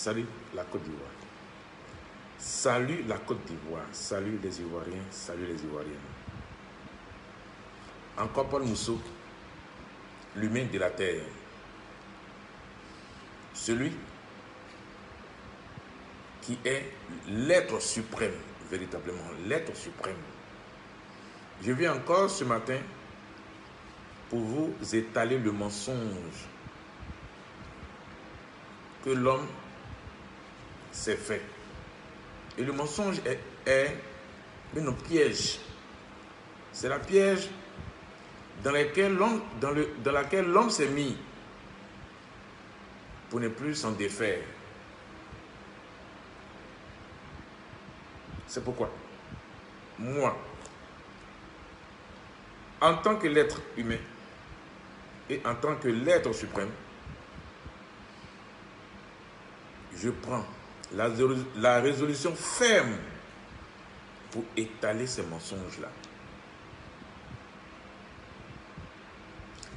Salut la Côte d'Ivoire. Salut la Côte d'Ivoire. Salut les Ivoiriens. Salut les Ivoiriennes. Encore Paul Mousseau, l'humain de la terre. Celui qui est l'être suprême, véritablement, l'être suprême. Je viens encore ce matin pour vous étaler le mensonge que l'homme s'est fait. Et le mensonge est un piège. C'est la piège dans laquelle l'homme s'est mis pour ne plus s'en défaire. C'est pourquoi moi, en tant que l'être humain et en tant que l'être suprême, je prends la résolution ferme pour étaler ces mensonges-là.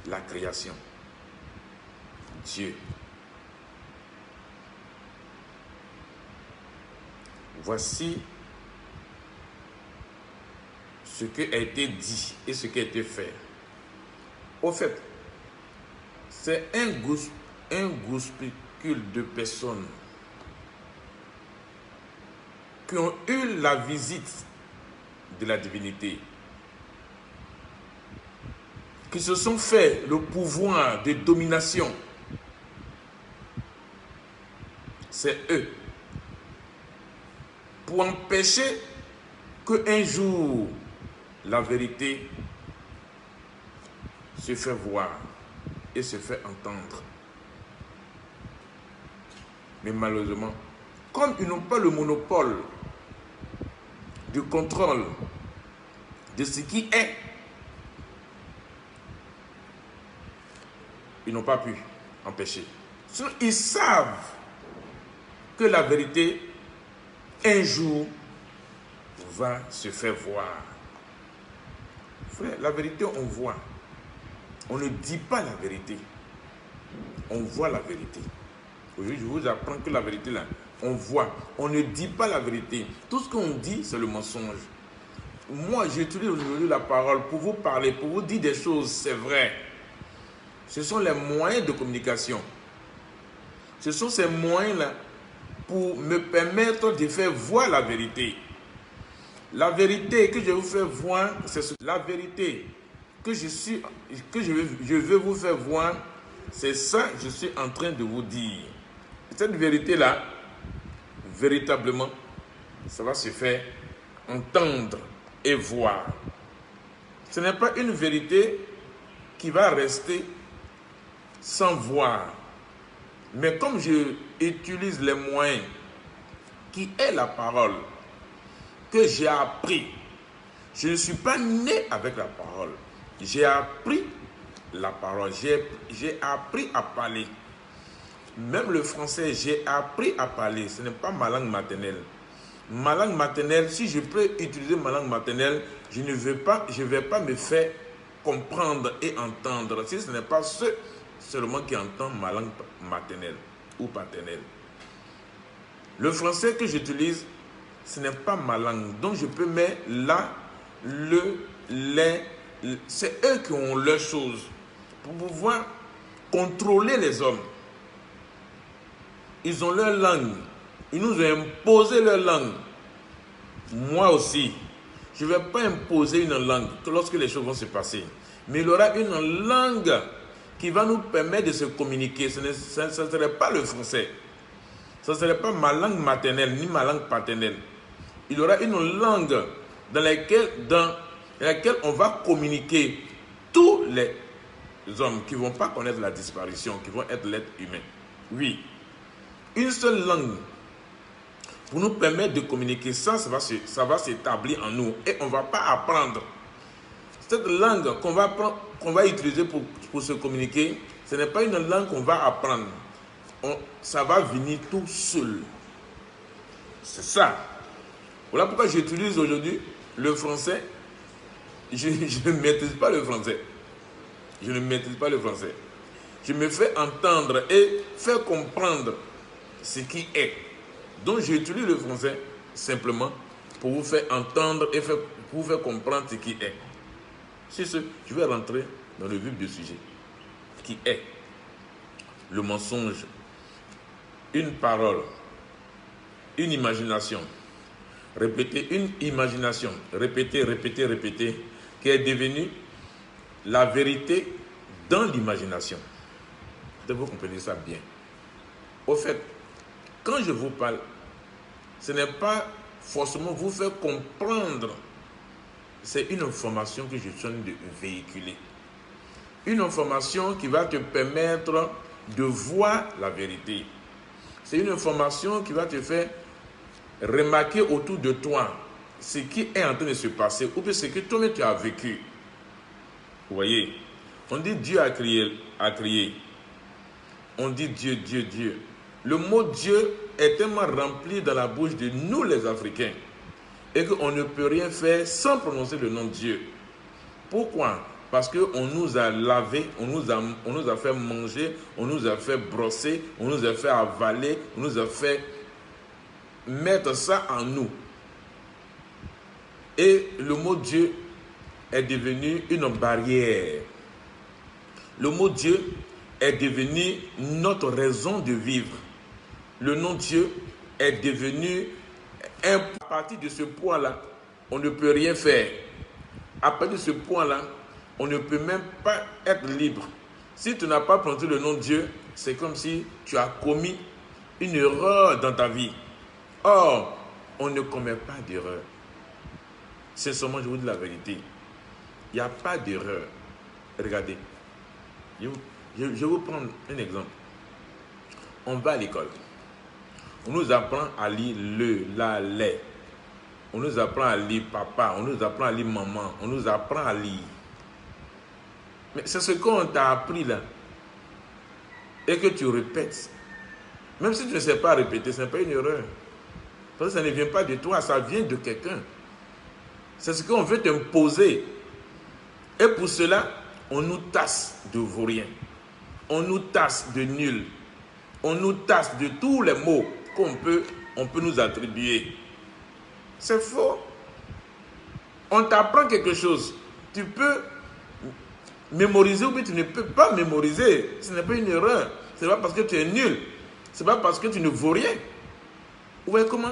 La création, Dieu. Voici ce qui a été dit et ce qui a été fait. Au fait, c'est un groupuscule de personnes qui ont eu la visite de la divinité, qui se sont fait le pouvoir de domination. C'est eux. Pour empêcher qu'un jour la vérité se fait voir et se fait entendre. Mais malheureusement, comme ils n'ont pas le monopole du contrôle de ce qui est, ils n'ont pas pu empêcher. Sinon, ils savent que la vérité, un jour, va se faire voir. Frère, la vérité, on voit. On ne dit pas la vérité. On voit la vérité. Aujourd'hui, je vous apprends que la vérité, là, on voit. On ne dit pas la vérité. Tout ce qu'on dit, c'est le mensonge. Moi, j'utilise aujourd'hui la parole pour vous parler, pour vous dire des choses, c'est vrai. Ce sont les moyens de communication. Ce sont ces moyens-là pour me permettre de faire voir la vérité. La vérité que je vous fais voir, c'est la vérité que je veux vous faire voir, c'est ça que je suis en train de vous dire. Cette vérité-là, véritablement, ça va se faire entendre et voir. Ce n'est pas une vérité qui va rester sans voir. Mais comme je utilise les moyens qui est la parole, que j'ai appris, je ne suis pas né avec la parole. J'ai appris la parole, j'ai appris à parler. Même le français, j'ai appris à parler. Ce n'est pas ma langue maternelle. Ma langue maternelle, si je peux utiliser ma langue maternelle, je ne vais pas me faire comprendre et entendre. Si ce n'est pas ceux seulement qui entendent ma langue maternelle ou paternelle. Le français que j'utilise, ce n'est pas ma langue. Donc je peux mettre là, c'est eux qui ont leurs choses pour pouvoir contrôler les hommes. Ils ont leur langue. Ils nous ont imposé leur langue. Moi aussi, je ne vais pas imposer une langue lorsque les choses vont se passer. Mais il y aura une langue qui va nous permettre de se communiquer. Ce ne serait pas le français. Ce ne serait pas ma langue maternelle ni ma langue paternelle. Il y aura une langue dans laquelle on va communiquer tous les hommes qui ne vont pas connaître la disparition, qui vont être l'être humain. Oui, une seule langue pour nous permettre de communiquer, ça va s'établir en nous et on ne va pas apprendre. Cette langue qu'on va utiliser pour se communiquer, ce n'est pas une langue qu'on va apprendre. Ça va venir tout seul. C'est ça. Voilà pourquoi j'utilise aujourd'hui le français. Je ne maîtrise pas le français. Je ne maîtrise pas le français. Je me fais entendre et faire comprendre ce qui est. Donc j'utilise le français simplement pour vous faire entendre et pour vous faire comprendre ce qui est. Sur ce, je vais rentrer dans le vif du sujet. Qui est le mensonge, une parole, une imagination. Répéter une imagination, répéter, qui est devenue la vérité dans l'imagination. Vous comprenez ça bien. Au fait, quand je vous parle, ce n'est pas forcément vous faire comprendre. C'est une information que je suis en train de véhiculer. Une information qui va te permettre de voir la vérité. C'est une information qui va te faire remarquer autour de toi ce qui est en train de se passer ou bien ce que toi-même tu as vécu. Vous voyez, on dit Dieu a crié. On dit Dieu, Dieu, Dieu. Le mot Dieu est tellement rempli dans la bouche de nous les Africains et qu'on ne peut rien faire sans prononcer le nom de Dieu. Pourquoi? Parce qu'on nous a lavé, on nous a fait manger, on nous a fait brosser, on nous a fait avaler, on nous a fait mettre ça en nous. Et le mot Dieu est devenu une barrière. Le mot Dieu est devenu notre raison de vivre. Le nom Dieu est devenu à partir de ce point-là, on ne peut rien faire. À partir de ce point-là, on ne peut même pas être libre. Si tu n'as pas prononcé le nom de Dieu, c'est comme si tu as commis une erreur dans ta vie. Or, on ne commet pas d'erreur. Sincèrement, je vous dis la vérité. Il n'y a pas d'erreur. Regardez. Je vais vous prendre un exemple. On va à l'école. On nous apprend à lire le, la, les. On nous apprend à lire papa. On nous apprend à lire maman. On nous apprend à lire. Mais c'est ce qu'on t'a appris là. Et que tu répètes. Même si tu ne sais pas répéter, ce n'est pas une erreur. Parce que ça ne vient pas de toi, ça vient de quelqu'un. C'est ce qu'on veut t'imposer. Et pour cela, on nous tasse de vaurien. On nous tasse de nul. On nous tasse de tous les mots qu'on peut nous attribuer. C'est faux. On t'apprend quelque chose. Tu peux mémoriser ou bien tu ne peux pas mémoriser. Ce n'est pas une erreur. Ce n'est pas parce que tu es nul. Ce n'est pas parce que tu ne vaux rien. Vous voyez comment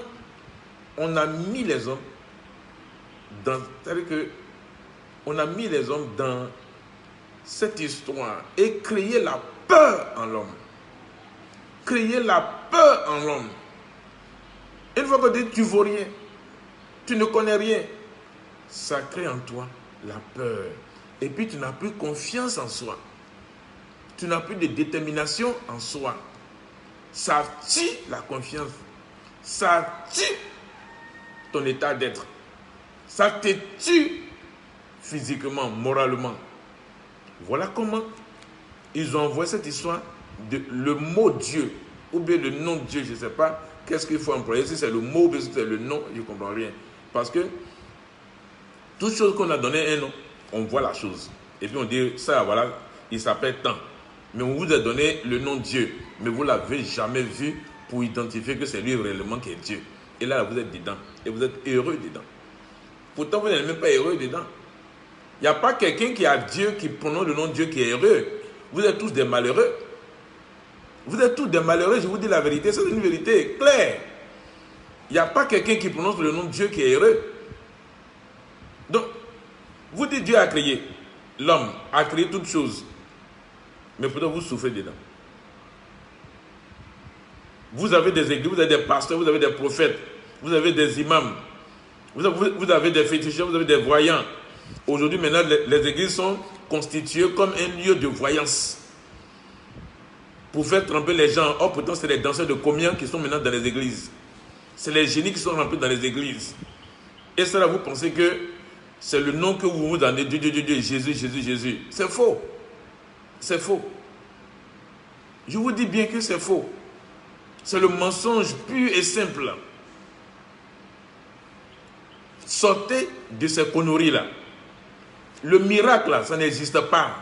on a mis les hommes dans... C'est-à-dire que on a mis les hommes dans cette histoire et créé la peur en l'homme. Créer la peur en l'homme. Une fois qu'on dit tu ne vaux rien, tu ne connais rien, ça crée en toi la peur. Et puis tu n'as plus confiance en soi. Tu n'as plus de détermination en soi. Ça tue la confiance. Ça tue ton état d'être. Ça te tue physiquement, moralement. Voilà comment ils ont envoyé cette histoire de le mot Dieu ou bien le nom de Dieu, je ne sais pas qu'est-ce qu'il faut employer, si c'est le mot ou si c'est le nom, je ne comprends rien. Parce que toute chose qu'on a donné un nom, on voit la chose. Et puis on dit, ça voilà, il s'appelle tant. Mais on vous a donné le nom Dieu, mais vous ne l'avez jamais vu pour identifier que c'est lui réellement qui est Dieu. Et là, vous êtes dedans. Et vous êtes heureux dedans. Pourtant, vous n'êtes même pas heureux dedans. Il n'y a pas quelqu'un qui a Dieu, qui prononce le nom de Dieu, qui est heureux. Vous êtes tous des malheureux. Vous êtes tous des malheureux, je vous dis la vérité. C'est une vérité claire. Il n'y a pas quelqu'un qui prononce le nom de Dieu qui est heureux. Donc, vous dites Dieu a créé. L'homme a créé toutes choses. Mais pourtant, vous souffrez dedans. Vous avez des églises, vous avez des pasteurs, vous avez des prophètes, vous avez des imams, vous avez des féticheurs, vous avez des voyants. Aujourd'hui, maintenant, les églises sont constituées comme un lieu de voyance. Pour faire tremper les gens. Or, pourtant, c'est les danseurs de combien qui sont maintenant dans les églises. C'est les génies qui sont remplis dans les églises. Et cela, vous pensez que c'est le nom que vous vous donnez, Dieu, Dieu, Dieu, Dieu, Jésus, Jésus, Jésus. C'est faux. C'est faux. Je vous dis bien que c'est faux. C'est le mensonge pur et simple. Sortez de ces conneries-là. Le miracle, là, ça n'existe pas.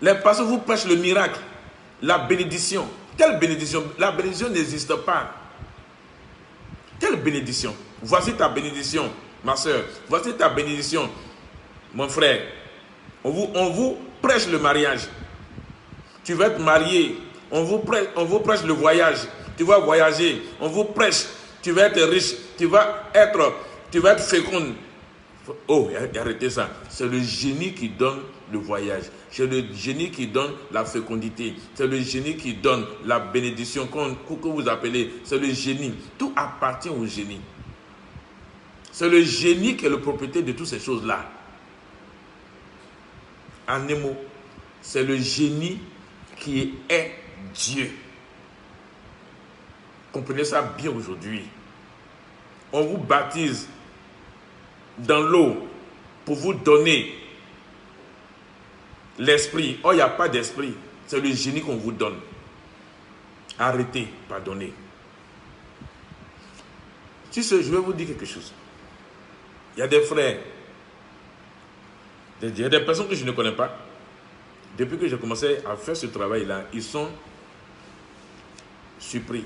Les pasteurs vous prêchent le miracle, la bénédiction. Quelle bénédiction? La bénédiction n'existe pas. Quelle bénédiction? Voici ta bénédiction, ma soeur. Voici ta bénédiction, mon frère. On vous prêche le mariage. Tu vas être marié. On vous prêche le voyage. Tu vas voyager. On vous prêche. Tu vas être riche. Tu vas être féconde. Oh, arrêtez ça. C'est le génie qui donne le voyage. C'est le génie qui donne la fécondité. C'est le génie qui donne la bénédiction que vous appelez. C'est le génie. Tout appartient au génie. C'est le génie qui est le propriétaire de toutes ces choses-là. En un mot, c'est le génie qui est Dieu. Comprenez ça bien aujourd'hui. On vous baptise dans l'eau pour vous donner l'esprit. Oh, il n'y a pas d'esprit. C'est le génie qu'on vous donne. Arrêtez, pardonnez. Tu sais, je vais vous dire quelque chose. Il y a des frères, il y a des personnes que je ne connais pas. Depuis que j'ai commencé à faire ce travail-là, ils sont surpris,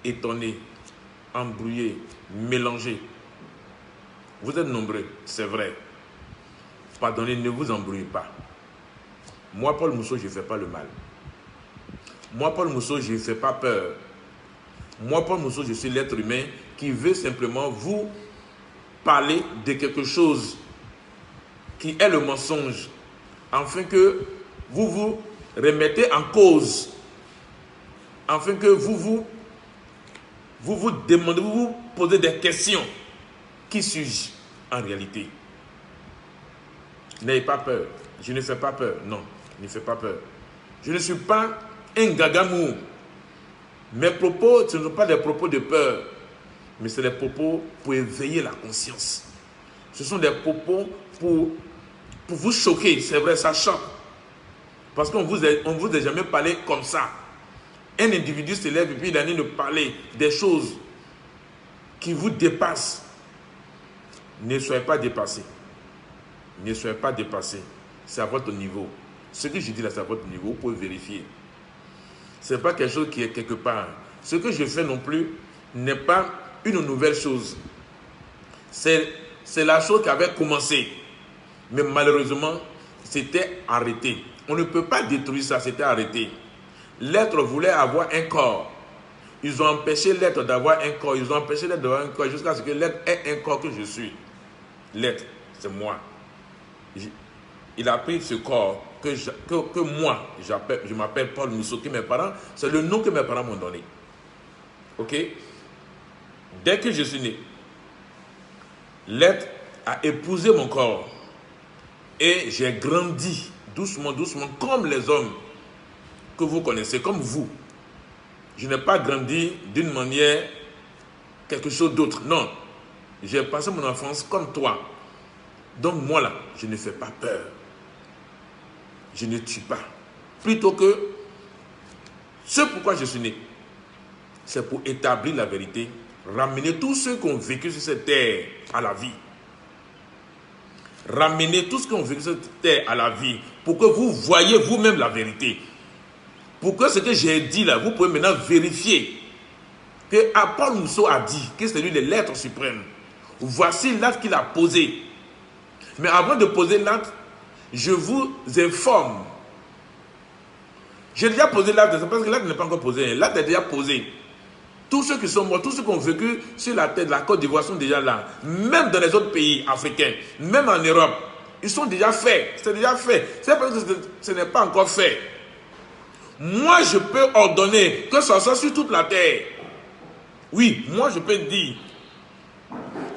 étonnés, embrouillés, mélangés. Vous êtes nombreux, c'est vrai. Pardonnez, ne vous embrouillez pas. Moi, Paul Mousseau, je ne fais pas le mal. Moi, Paul Mousseau, je ne fais pas peur. Moi, Paul Mousseau, je suis l'être humain qui veut simplement vous parler de quelque chose qui est le mensonge, afin que vous vous remettez en cause, afin que vous demandez, vous vous posez des questions. Qui suis-je en réalité? N'ayez pas peur. Je ne fais pas peur. Non, ne fais pas peur. Je ne suis pas un gagamou. Mes propos, ce ne sont pas des propos de peur, mais c'est des propos pour éveiller la conscience. Ce sont des propos pour vous choquer. C'est vrai, ça choque. Parce qu'on vous a jamais parlé comme ça. Un individu se lève et puis il a envie de parler des choses qui vous dépassent. Ne soyez pas dépassés. Ne soyez pas dépassés. C'est à votre niveau. Ce que je dis là, c'est à votre niveau. Vous pouvez vérifier. Ce n'est pas quelque chose qui est quelque part. Ce que je fais non plus n'est pas une nouvelle chose. C'est la chose qui avait commencé. Mais malheureusement, c'était arrêté. On ne peut pas détruire ça, c'était arrêté. L'être voulait avoir un corps. Ils ont empêché l'être d'avoir un corps. Ils ont empêché l'être d'avoir un corps jusqu'à ce que l'être ait un corps que je suis. L'être, c'est moi. Il a pris ce corps que moi, je m'appelle Paul Mousseau, que mes parents, c'est le nom que mes parents m'ont donné. Ok? Dès que je suis né, l'être a épousé mon corps. Et j'ai grandi doucement, doucement, comme les hommes que vous connaissez, comme vous. Je n'ai pas grandi d'une manière, quelque chose d'autre. Non. J'ai passé mon enfance comme toi. Donc moi là, je ne fais pas peur. Je ne tue pas. Plutôt que ce pourquoi je suis né, c'est pour établir la vérité, ramener tous ceux qui ont vécu sur cette terre à la vie. Ramener tous ceux qui ont vécu sur cette terre à la vie pour que vous voyez vous-même la vérité. Pour que ce que j'ai dit là, vous pouvez maintenant vérifier que Paul Mousseau a dit que c'est lui l'être suprême. Voici l'acte qu'il a posé. Mais avant de poser l'acte, je vous informe. J'ai déjà posé l'acte, parce que l'acte n'est pas encore posé. L'acte est déjà posé. Tous ceux qui sont morts, tous ceux qui ont vécu sur la terre de la Côte d'Ivoire sont déjà là. Même dans les autres pays africains, même en Europe, ils sont déjà faits. C'est déjà fait. C'est parce que ce n'est pas encore fait. Moi, je peux ordonner que ça soit sur toute la terre. Oui, moi, je peux dire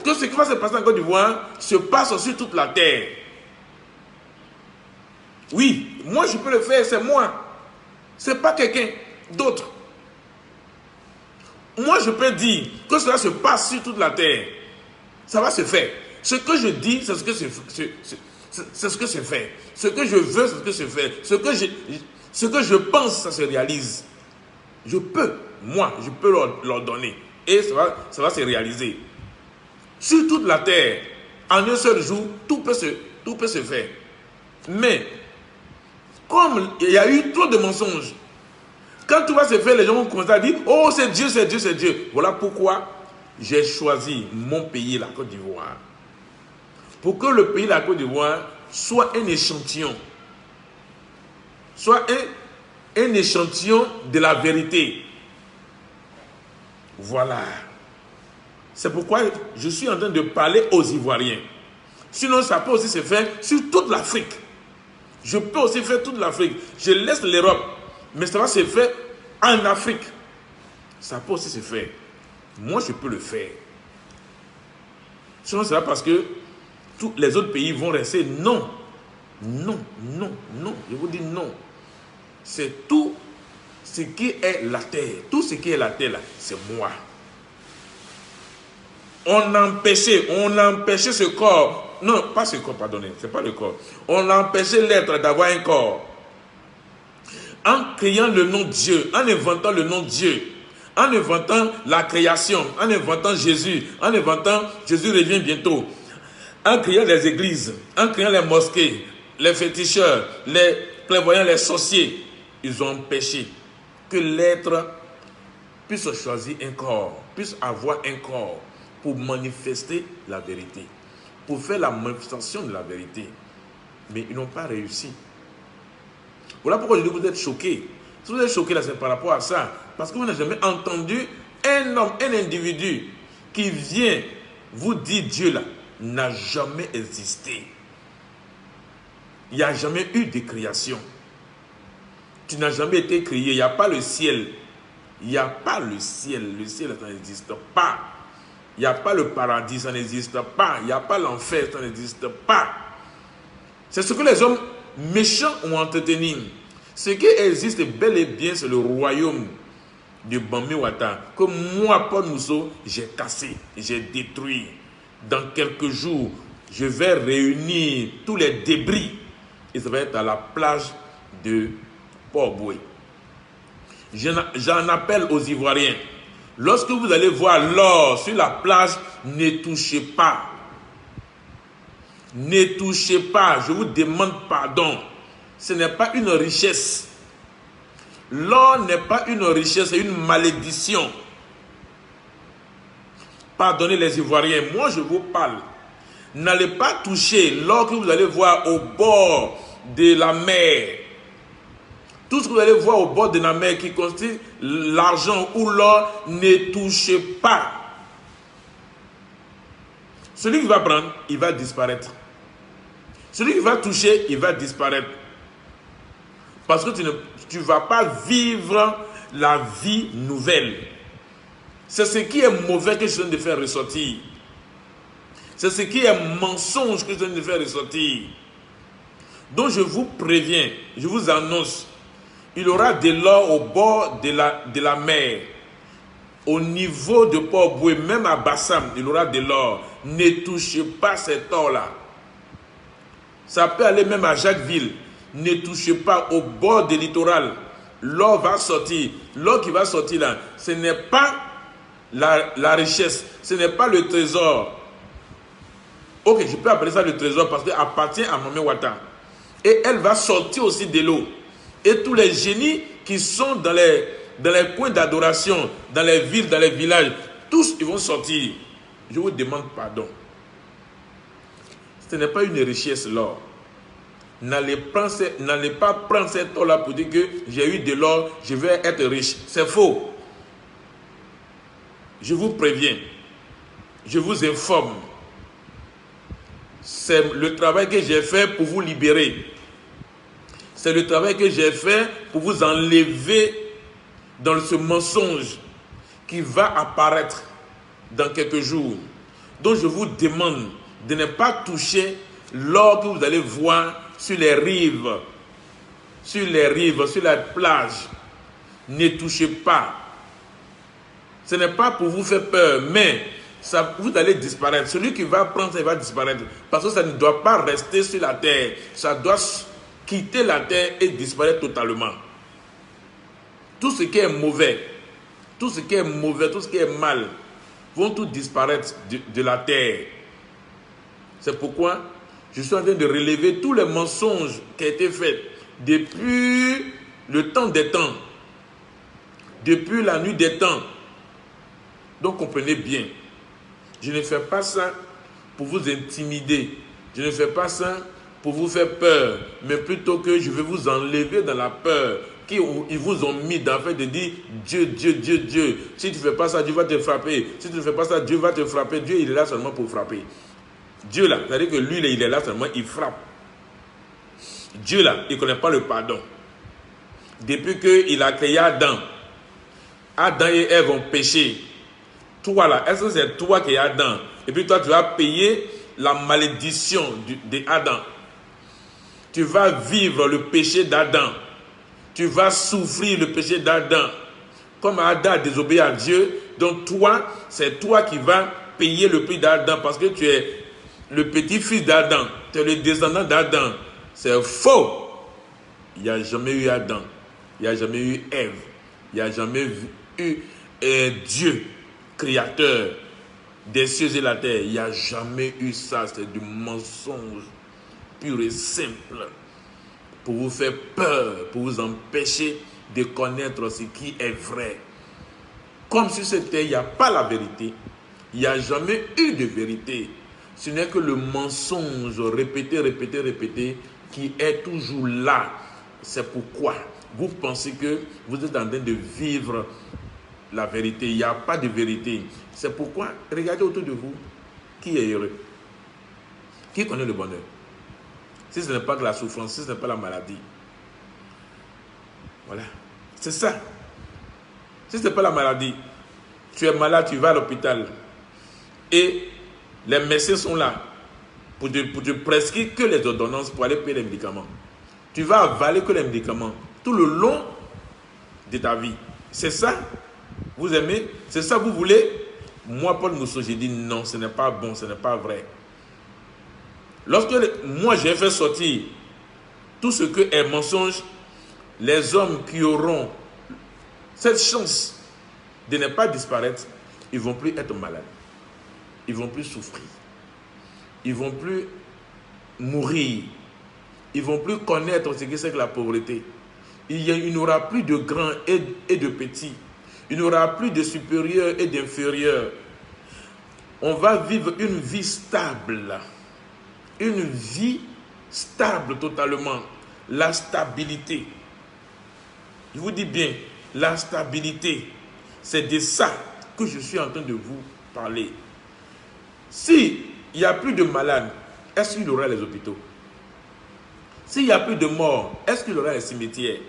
que ce qui va se passer en Côte d'Ivoire se passe sur toute la terre. Oui, moi, je peux le faire, c'est moi. Ce n'est pas quelqu'un d'autre. Moi, je peux dire que cela se passe sur toute la terre. Ça va se faire. Ce que je dis, c'est ce que c'est fait. Ce que je veux, c'est ce que c'est fait. Ce que je pense, ça se réalise. Je peux, moi, je peux l'ordonner. Et ça va se réaliser. Sur toute la terre, en un seul jour, tout peut se faire. Mais, comme il y a eu trop de mensonges, Quand tout va se faire, les gens vont commencer à dire, oh c'est Dieu, c'est Dieu, c'est Dieu. Voilà pourquoi j'ai choisi mon pays, la Côte d'Ivoire. Pour que le pays, la Côte d'Ivoire, soit un échantillon. Soit un échantillon de la vérité. Voilà. C'est pourquoi je suis en train de parler aux Ivoiriens. Sinon, ça peut aussi se faire sur toute l'Afrique. Je peux aussi faire toute l'Afrique. Je laisse l'Europe. Mais ça va se faire en Afrique. Ça peut aussi se faire. Moi, je peux le faire. Sinon, c'est là parce que tous les autres pays vont rester non. Non, non, non. Je vous dis non. C'est tout ce qui est la terre. Tout ce qui est la terre, là, c'est moi. On empêchait ce corps. Non, pas ce corps, pardonnez. C'est pas le corps. On empêchait l'être d'avoir un corps. En créant le nom de Dieu, en inventant le nom de Dieu, en inventant la création, en inventant Jésus, en inventant Jésus revient bientôt, en créant les églises, en créant les mosquées, les féticheurs, les clairvoyants, les sorciers, ils ont empêché que l'être puisse choisir un corps, puisse avoir un corps pour manifester la vérité, pour faire la manifestation de la vérité. Mais ils n'ont pas réussi. Voilà pourquoi je dis que vous êtes choqués. Si vous êtes choqués là, c'est par rapport à ça. Parce que vous n'avez jamais entendu un homme, un individu qui vient vous dire Dieu là n'a jamais existé. Il n'y a jamais eu de création. Tu n'as jamais été créé. Il n'y a pas le ciel. Il n'y a pas le ciel. Le ciel, ça n'existe pas. Il n'y a pas le paradis, ça n'existe pas. Il n'y a pas l'enfer, ça n'existe pas. C'est ce que les hommes méchants ont entretenu. Ce qui existe bel et bien, c'est le royaume de Bambi-Wata, que moi, Paul Mousseau, j'ai cassé, j'ai détruit. Dans quelques jours, je vais réunir tous les débris et ça va être à la plage de Port-Boué. J'en appelle aux Ivoiriens. Lorsque vous allez voir l'or sur la plage, ne touchez pas. Ne touchez pas, je vous demande pardon. Ce n'est pas une richesse. L'or n'est pas une richesse, c'est une malédiction. Pardonnez les Ivoiriens, moi je vous parle. N'allez pas toucher l'or que vous allez voir au bord de la mer. Tout ce que vous allez voir au bord de la mer qui constitue l'argent ou l'or, ne touchez pas. Celui qui va prendre, il va disparaître. Celui qui va toucher, il va disparaître. Parce que tu ne vas pas vivre la vie nouvelle. C'est ce qui est mauvais que je viens de faire ressortir. C'est ce qui est mensonge que je viens de faire ressortir. Donc je vous préviens, je vous annonce, il y aura de l'or au bord de la mer. Au niveau de Port-Boué, même à Bassam, il y aura de l'or. Ne touchez pas cet or-là. Ça peut aller même à Jacquesville. Ne touchez pas au bord du littoral. L'or va sortir. L'or qui va sortir là, ce n'est pas la richesse. Ce n'est pas le trésor. Ok, je peux appeler ça le trésor parce qu'elle appartient à Bambi-Wata. Et elle va sortir aussi de l'eau. Et tous les génies qui sont dans les coins d'adoration, dans les villes, dans les villages, tous ils vont sortir. Je vous demande pardon. Ce n'est pas une richesse l'or. N'allez pas prendre cet or-là pour dire que j'ai eu de l'or, je vais être riche. C'est faux. Je vous préviens. Je vous informe. C'est le travail que j'ai fait pour vous libérer. C'est le travail que j'ai fait pour vous enlever dans ce mensonge qui va apparaître dans quelques jours. Donc je vous demande de ne pas toucher l'or que vous allez voir sur les rives, sur la plage. Ne touchez pas. Ce n'est pas pour vous faire peur, mais vous allez disparaître. Celui qui va prendre ça, il va disparaître. Parce que ça ne doit pas rester sur la terre. Ça doit quitter la terre et disparaître totalement. Tout ce qui est mauvais, tout ce qui est mal, vont tout disparaître de la terre. C'est pourquoi je suis en train de relever tous les mensonges qui ont été faits depuis le temps des temps. depuis la nuit des temps. Donc comprenez bien, je ne fais pas ça pour vous intimider. Je ne fais pas ça pour vous faire peur, mais plutôt que je vais vous enlever dans la peur qu'ils vous ont mis dans le fait de dire Dieu, Dieu, Dieu, Dieu. Si tu ne fais pas ça, Dieu va te frapper. Si tu ne fais pas ça, Dieu va te frapper. Dieu, il est là seulement pour frapper. Dieu là, c'est-à-dire que lui, il est là seulement, il frappe. Dieu là, il ne connaît pas le pardon. Depuis qu'il a créé Adam, Adam et Ève ont péché. Toi là, est-ce que c'est toi qui es Adam? Et puis toi, tu vas payer la malédiction d'Adam. Tu vas vivre le péché d'Adam. Tu vas souffrir le péché d'Adam. Comme Adam a désobéi à Dieu, donc toi, c'est toi qui vas payer le prix d'Adam parce que tu es le petit-fils d'Adam. Tu es le descendant d'Adam. C'est faux. Il n'y a jamais eu Adam. Il n'y a jamais eu Ève. Il n'y a jamais eu Dieu, créateur des cieux et la terre. Il n'y a jamais eu ça. C'est du mensonge pur et simple pour vous faire peur, pour vous empêcher de connaître ce qui est vrai. Comme sur cette terre, il n'y a pas la vérité. Il n'y a jamais eu de vérité. Ce n'est que le mensonge répété, répété, répété qui est toujours là. C'est pourquoi vous pensez que vous êtes en train de vivre la vérité. Il n'y a pas de vérité. C'est pourquoi, regardez autour de vous, qui est heureux? Qui connaît le bonheur? Si ce n'est pas que la souffrance, si ce n'est pas la maladie. Voilà. C'est ça. Si ce n'est pas la maladie, tu es malade, tu vas à l'hôpital. Et les médecins sont là pour te prescrire que les ordonnances pour aller payer les médicaments. Tu vas avaler que les médicaments tout le long de ta vie. C'est ça? Vous aimez? C'est ça que vous voulez? Moi, Paul Mousseau, j'ai dit non, ce n'est pas bon, ce n'est pas vrai. Lorsque moi j'ai fait sortir tout ce que est mensonge, les hommes qui auront cette chance de ne pas disparaître, ils ne vont plus être malades. Ils ne vont plus souffrir. Ils ne vont plus mourir. Ils ne vont plus connaître ce que c'est que la pauvreté. Il n'y aura plus de grands et de petits. Il n'y aura plus de supérieurs et d'inférieurs. On va vivre une vie stable. Une vie stable totalement. La stabilité. Je vous dis bien, la stabilité. C'est de ça que je suis en train de vous parler. S'il n'y a plus de malades, est-ce qu'il y aura les hôpitaux? S'il n'y a plus de morts, est-ce qu'il y aura les cimetières?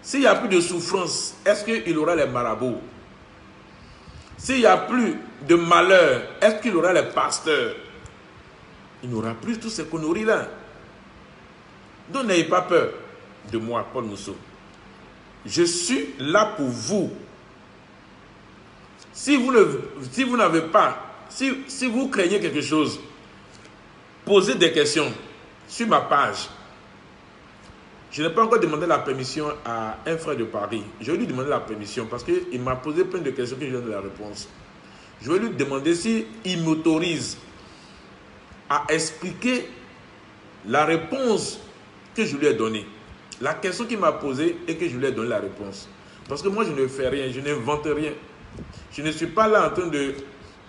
S'il n'y a plus de souffrance, est-ce qu'il y aura les marabouts? S'il n'y a plus de malheur, est-ce qu'il y aura les pasteurs? Il n'y aura plus toutes ces conneries-là. Donc n'ayez pas peur de moi, Paul Mousseau. Je suis là pour vous. Si vous n'avez pas, si vous craignez quelque chose, posez des questions sur ma page. Je n'ai pas encore demandé la permission à un frère de Paris. Je vais lui demander la permission parce qu'il m'a posé plein de questions que je donne la réponse. Je vais lui demander s'il m'autorise à expliquer la réponse que je lui ai donnée. La question qu'il m'a posée et que je lui ai donné la réponse. Parce que moi, je ne fais rien, je n'invente rien. Je ne suis pas là en train de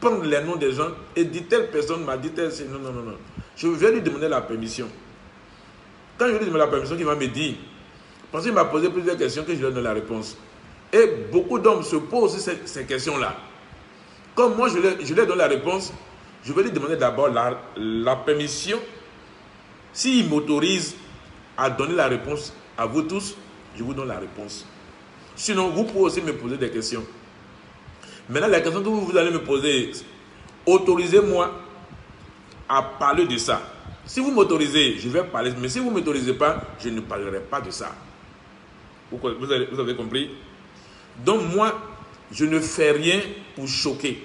prendre les noms des gens et dire telle personne m'a dit telle... Non, non, non, non. Je vais lui demander la permission. Quand je lui demande la permission, il va me dire, parce qu'il m'a posé plusieurs questions que je lui donne la réponse. Et beaucoup d'hommes se posent ces questions-là. Comme moi, je lui donne la réponse, je vais lui demander d'abord la permission. S'il m'autorise à donner la réponse à vous tous, je vous donne la réponse. Sinon, vous pouvez aussi me poser des questions. Maintenant, la question que vous allez me poser, autorisez-moi à parler de ça. Si vous m'autorisez, je vais parler. Mais si vous ne m'autorisez pas, je ne parlerai pas de ça. Vous avez compris? Donc moi, je ne fais rien pour choquer.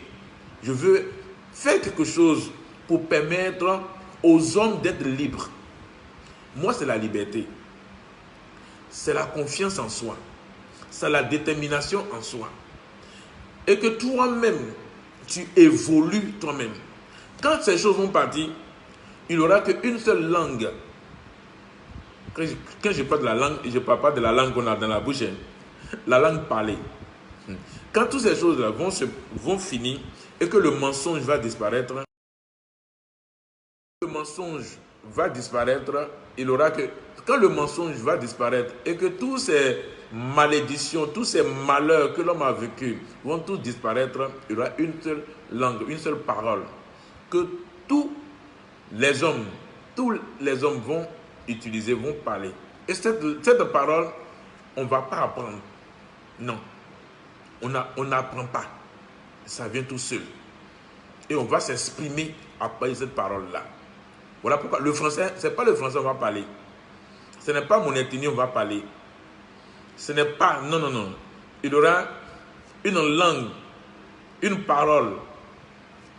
Je veux faire quelque chose pour permettre aux hommes d'être libres. Moi, c'est la liberté. C'est la confiance en soi. C'est la détermination en soi. Et que toi-même, tu évolues toi-même. Quand ces choses vont partir, il n'y aura qu'une seule langue. Quand je parle de la langue, je ne parle pas de la langue qu'on a dans la bouche. la langue parlée. Quand toutes ces choses-là vont finir et que le mensonge va disparaître, il aura que, quand le mensonge va disparaître et que toutes ces malédictions, tous ces malheurs que l'homme a vécu vont tous disparaître, il y aura une seule langue, une seule parole que tous les hommes vont utiliser, vont parler. Et cette parole, on ne va pas apprendre. Non. On n'apprend pas. Ça vient tout seul. Et on va s'exprimer après cette parole-là. Voilà pourquoi le français, ce n'est pas le français qu'on va parler. Ce n'est pas mon ethnie on va parler. Ce n'est pas... Non, non, non. Il y aura une langue, une parole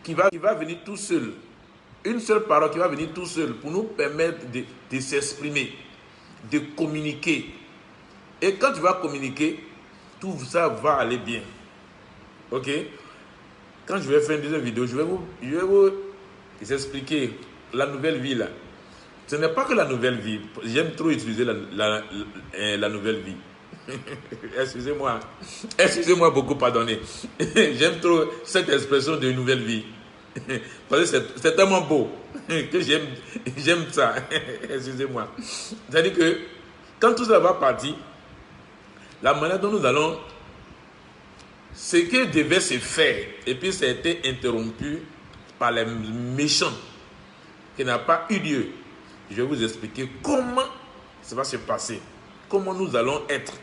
qui va venir tout seul. Une seule parole qui va venir tout seul pour nous permettre de s'exprimer, de communiquer. Et quand tu vas communiquer, tout ça va aller bien. Ok? Quand je vais faire une deuxième vidéo, je vais vous expliquer la nouvelle vie là. Ce n'est pas que la nouvelle vie. J'aime trop utiliser la nouvelle vie. Excusez-moi. Excusez-moi beaucoup, pardonnez. J'aime trop cette expression de nouvelle vie. Parce que c'est tellement beau que j'aime ça. Excusez-moi. C'est-à-dire que quand tout ça va partir, la manière dont nous allons, ce qui devait se faire, et puis ça a été interrompu par les méchants, qui n'a pas eu lieu. Je vais vous expliquer comment ça va se passer, comment nous allons être.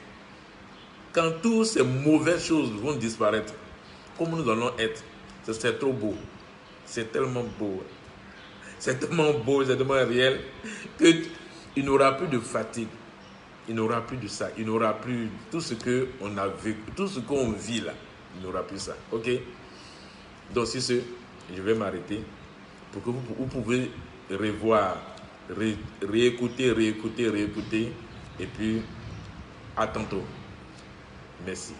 Quand toutes ces mauvaises choses vont disparaître, comment nous allons être. C'est trop beau. C'est tellement beau. C'est tellement beau, c'est tellement réel, qu'il n'y aura plus de fatigue. Il n'y aura plus de ça. Il n'y aura plus tout ce qu'on a vécu, tout ce qu'on vit là. Il n'y aura plus ça. Ok? Donc, si je vais m'arrêter pour que vous pouvez revoir, réécouter. Et puis, à tantôt. Merci.